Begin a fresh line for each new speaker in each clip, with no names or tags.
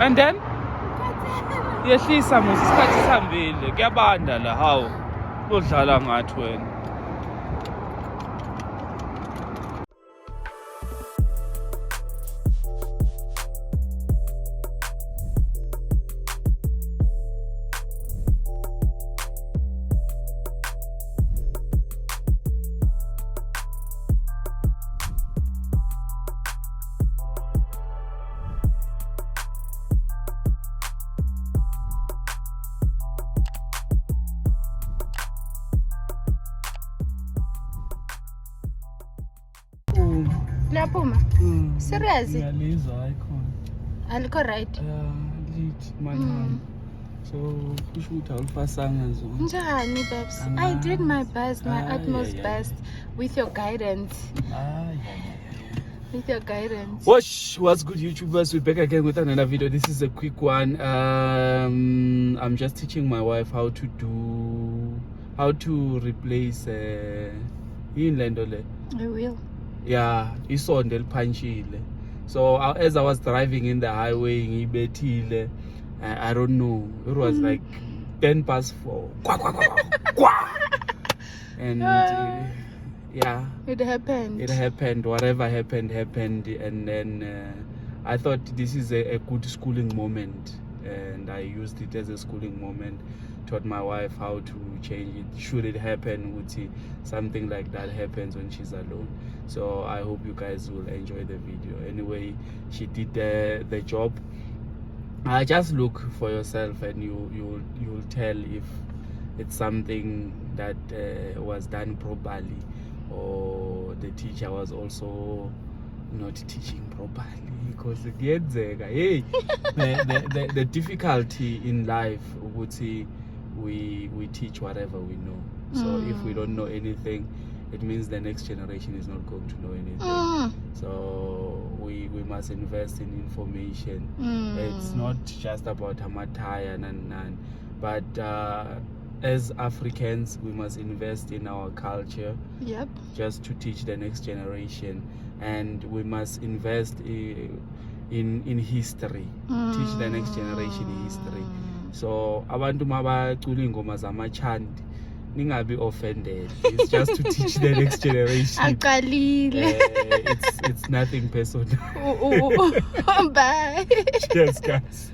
And then yehlisa musi isikhathi sihambile kuyabanda la hawu udlala ngathi wena.
Liyaphuma? Serious?
Ngiyalizwa icon.
Alikho right?
Lit man. So kusho ukuthi awulifasanga zona.
Njani babes? I did my best, my utmost best with your guidance. With your guidance.
Hosh, what's good YouTubers? We're back again with another video. This is a quick one. I'm just teaching my wife how to replace inlendole.
I will.
Yeah, isonde liphantshile. So as I was driving in the highway ngibethile, I don't know, it was like 4:10. Kwa, kwa, kwa, kwa. And yeah,
it happened.
Whatever happened, and then I thought this is a good schooling moment, and I used it as a schooling moment. Taught my wife how to change it should it happen, would see something like that happens when she's alone. So I hope you guys will enjoy the video. Anyway, she did the job. Just look for yourself and you'll tell if it's something that was done properly, or the teacher was also not teaching properly. Because hey, the difficulty in life would see we teach whatever we know. So if we don't know anything, it means the next generation is not going to know anything. So we must invest in information. It's not just about Tyre and but as Africans, we must invest in our culture.
Yep. Just
to teach the next generation, and we must invest in history. Teach the next generation history. So abantu mabacula ingoma zamachandi ningabe offended. It's just to teach the next generation. It's nothing personal.
Bye.
Cheers, guys.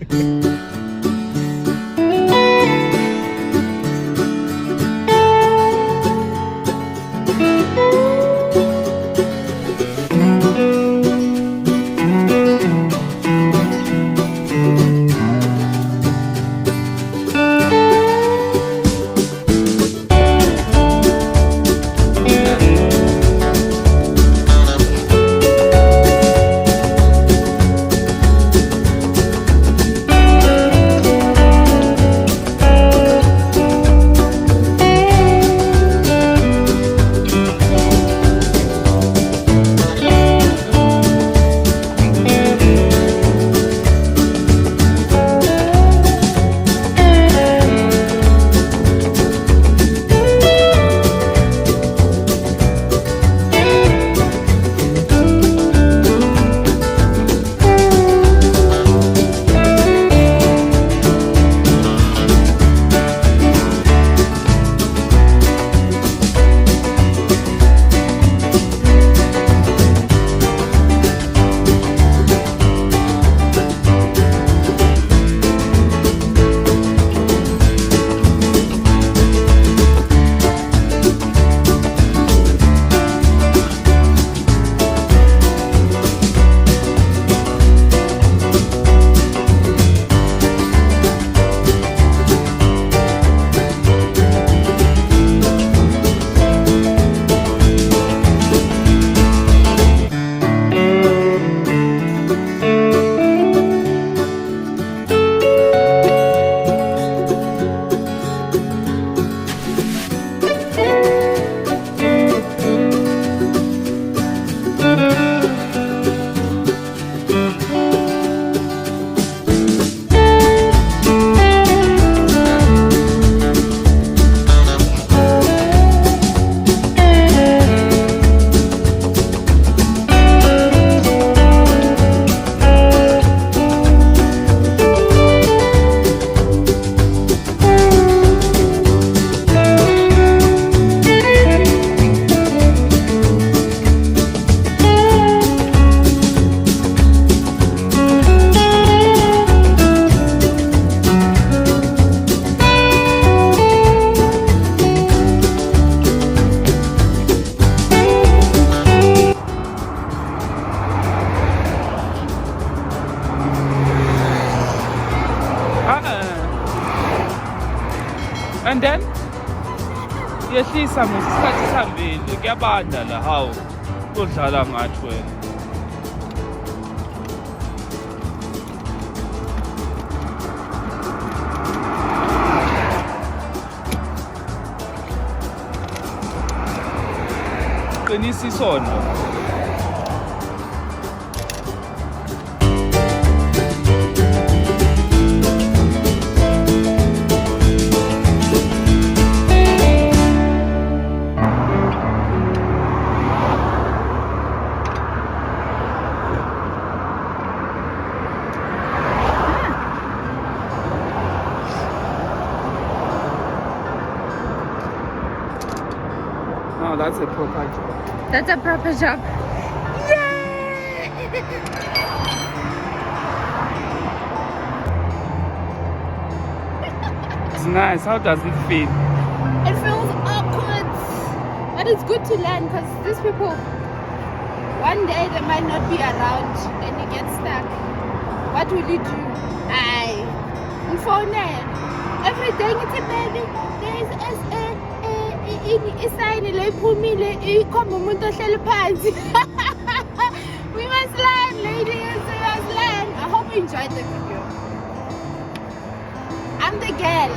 Ehlisa ngesikhathi sihambile kuyabanda la hawu kodlala ngathi wena. Qinisa isondo. No, that's a proper job.
That's a proper job. Yay!
It's nice. How does it feel?
It feels awkward, but it's good to learn because these people, one day they might not be around and you get stuck. What will you do? Phone every day it's a baby. There is sign lephumile ikhomba umuntu ohleli phansi. We must learn, ladies. We must learn. I hope you enjoyed the video. I'm the girl.